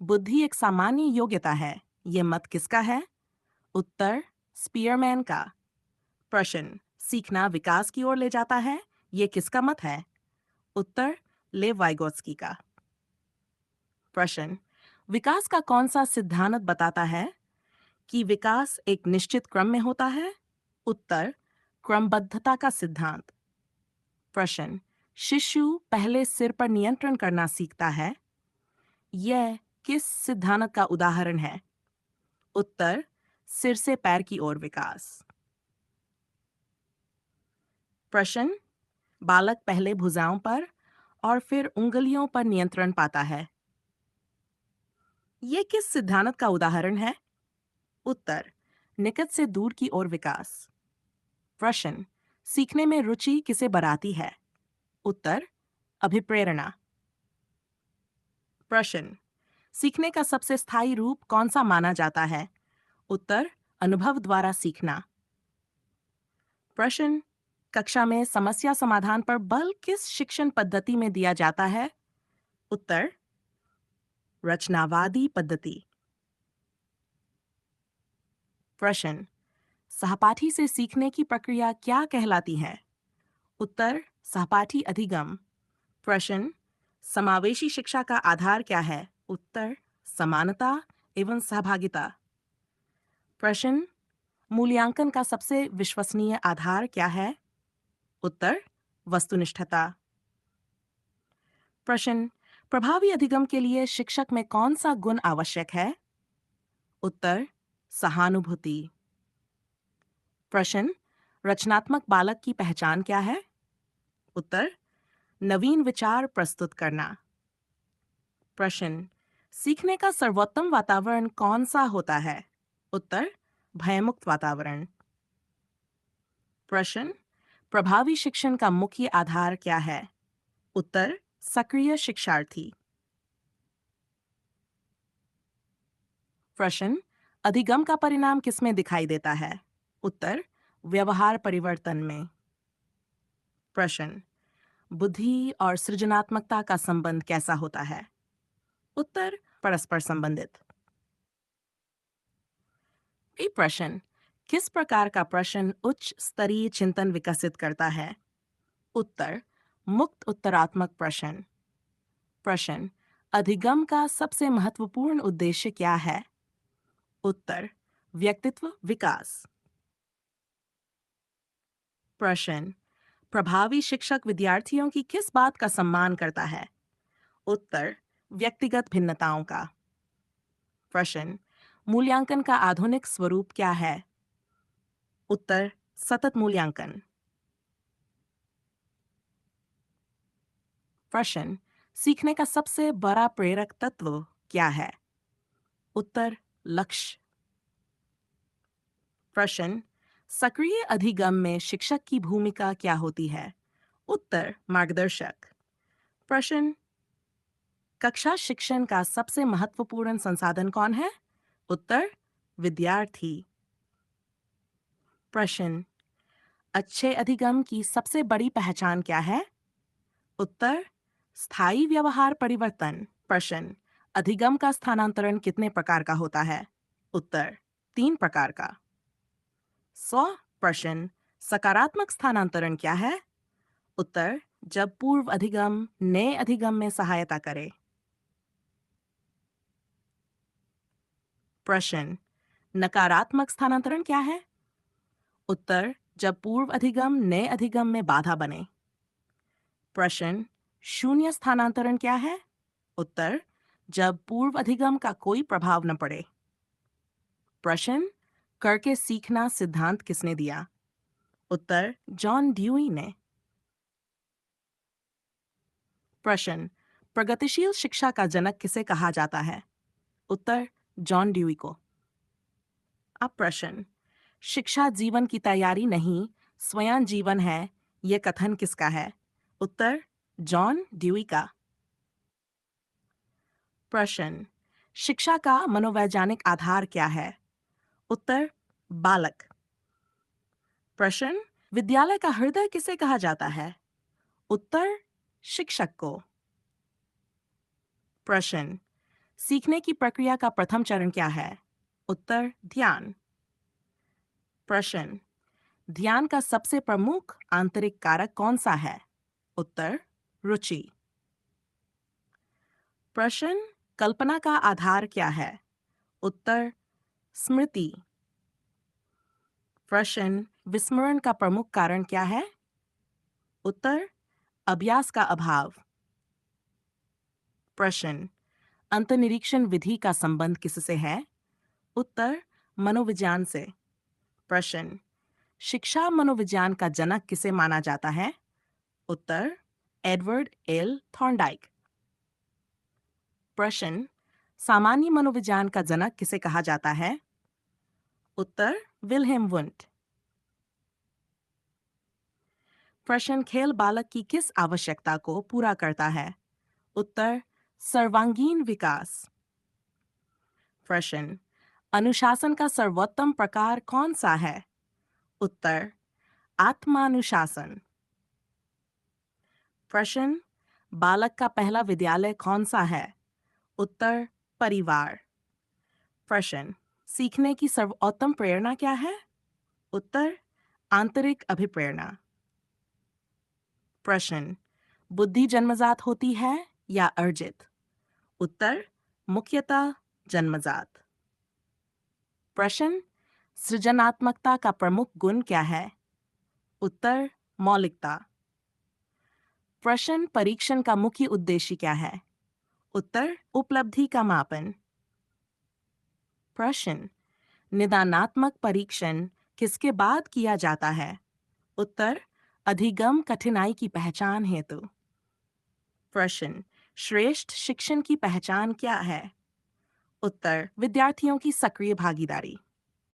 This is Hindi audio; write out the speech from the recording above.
बुद्धि एक सामान्य योग्यता है। ये मत किसका है? उत्तर स्पीयरमैन का। प्रश्न, सीखना विकास की ओर ले जाता है, ये किसका मत है? उत्तर लेव वाइगोत्स्की का। प्रश्न, विकास का कौन सा सिद्धांत बताता है कि विकास एक निश्चित क्रम में होता है? उत्तर क्रमबद्धता का सिद्धांत। प्रश्न, शिशु पहले सिर पर नियंत्रण करना सीखता है, यह किस सिद्धांत का उदाहरण है? उत्तर सिर से पैर की ओर विकास। प्रश्न, बालक पहले भुजाओं पर और फिर उंगलियों पर नियंत्रण पाता है, यह किस सिद्धांत का उदाहरण है? उत्तर निकट से दूर की ओर विकास। प्रश्न, सीखने में रुचि किसे बढ़ाती है? उत्तर अभिप्रेरणा। प्रश्न, सीखने का सबसे स्थायी रूप कौन सा माना जाता है? उत्तर अनुभव द्वारा सीखना। प्रश्न, कक्षा में समस्या समाधान पर बल किस शिक्षण पद्धति में दिया जाता है? उत्तर रचनावादी पद्धति। प्रश्न, सहपाठी से सीखने की प्रक्रिया क्या कहलाती है? उत्तर सहपाठी अधिगम। प्रश्न, समावेशी शिक्षा का आधार क्या है? उत्तर समानता एवं सहभागिता। प्रश्न, मूल्यांकन का सबसे विश्वसनीय आधार क्या है? उत्तर वस्तुनिष्ठता। प्रश्न, प्रभावी अधिगम के लिए शिक्षक में कौन सा गुण आवश्यक है? उत्तर सहानुभूति। प्रश्न, रचनात्मक बालक की पहचान क्या है? उत्तर नवीन विचार प्रस्तुत करना। प्रश्न, सीखने का सर्वोत्तम वातावरण कौन सा होता है? उत्तर भयमुक्त वातावरण। प्रश्न, प्रभावी शिक्षण का मुख्य आधार क्या है? उत्तर सक्रिय शिक्षार्थी। प्रश्न, अधिगम का परिणाम किसमें दिखाई देता है? उत्तर व्यवहार परिवर्तन में। प्रश्न, बुद्धि और सृजनात्मकता का संबंध कैसा होता है? उत्तर परस्पर संबंधित। ये प्रश्न, किस प्रकार का प्रश्न उच्च स्तरीय चिंतन विकसित करता है? उत्तर मुक्त उत्तरात्मक प्रश्न। प्रश्न, अधिगम का सबसे महत्वपूर्ण उद्देश्य क्या है? उत्तर व्यक्तित्व विकास। प्रश्न, प्रभावी शिक्षक विद्यार्थियों की किस बात का सम्मान करता है? उत्तर व्यक्तिगत भिन्नताओं का। प्रश्न, मूल्यांकन का आधुनिक स्वरूप क्या है? उत्तर सतत मूल्यांकन। प्रश्न, सीखने का सबसे बड़ा प्रेरक तत्व क्या है? उत्तर लक्ष्य। प्रश्न, सक्रिय अधिगम में शिक्षक की भूमिका क्या होती है? उत्तर मार्गदर्शक। प्रश्न, कक्षा शिक्षण का सबसे महत्वपूर्ण संसाधन कौन है? उत्तर विद्यार्थी। प्रश्न, अच्छे अधिगम की सबसे बड़ी पहचान क्या है? उत्तर स्थायी व्यवहार परिवर्तन। प्रश्न, अधिगम का स्थानांतरण कितने प्रकार का होता है? उत्तर 3 प्रकार का। 100। प्रश्न, सकारात्मक स्थानांतरण क्या है? उत्तर जब पूर्व अधिगम नए अधिगम में सहायता करे। प्रश्न, नकारात्मक स्थानांतरण क्या है? उत्तर जब पूर्व अधिगम नए अधिगम में बाधा बने। प्रश्न, शून्य स्थानांतरण क्या है? उत्तर जब पूर्व अधिगम का कोई प्रभाव न पड़े। प्रश्न, करके सीखना सिद्धांत किसने दिया? उत्तर जॉन ड्यूई ने। प्रश्न, प्रगतिशील शिक्षा का जनक किसे कहा जाता है? उत्तर जॉन ड्यूई को। अब प्रश्न, शिक्षा जीवन की तैयारी नहीं, स्वयं जीवन है, यह कथन किसका है? उत्तर जॉन ड्यूई का। प्रश्न, शिक्षा का मनोवैज्ञानिक आधार क्या है? उत्तर बालक। प्रश्न, विद्यालय का हृदय किसे कहा जाता है? उत्तर शिक्षक को। प्रश्न, सीखने की प्रक्रिया का प्रथम चरण क्या है? उत्तर ध्यान। प्रश्न, ध्यान का सबसे प्रमुख आंतरिक कारक कौन सा है? उत्तर रुचि। प्रश्न, कल्पना का आधार क्या है? उत्तर स्मृति। प्रश्न, विस्मरण का प्रमुख कारण क्या है? उत्तर अभ्यास का अभाव। प्रश्न, अंतर्निरीक्षण विधि का संबंध किससे है? उत्तर मनोविज्ञान से। प्रश्न, शिक्षा मनोविज्ञान का जनक किसे माना जाता है? उत्तर एडवर्ड एल थॉर्नडाइक। प्रश्न, सामान्य मनोविज्ञान का जनक किसे कहा जाता है? उत्तर विल्हेम वुंट। प्रश्न, खेल बालक की किस आवश्यकता को पूरा करता है? उत्तर सर्वांगीण विकास। प्रश्न, अनुशासन का सर्वोत्तम प्रकार कौन सा है? उत्तर आत्मानुशासन। प्रश्न, बालक का पहला विद्यालय कौन सा है? उत्तर परिवार। प्रश्न, सीखने की सर्वोत्तम प्रेरणा क्या है? उत्तर आंतरिक अभिप्रेरणा। प्रश्न, बुद्धि जन्मजात होती है या अर्जित? उत्तर मुख्यतः जन्मजात। प्रश्न, सृजनात्मकता का प्रमुख गुण क्या है? उत्तर मौलिकता। प्रश्न, परीक्षण का मुख्य उद्देश्य क्या है? उत्तर उपलब्धि का मापन। प्रश्न, निदानात्मक परीक्षण किसके बाद किया जाता है? उत्तर अधिगम कठिनाई की पहचान हेतु। प्रश्न, श्रेष्ठ शिक्षण की पहचान क्या है? उत्तर विद्यार्थियों की सक्रिय भागीदारी।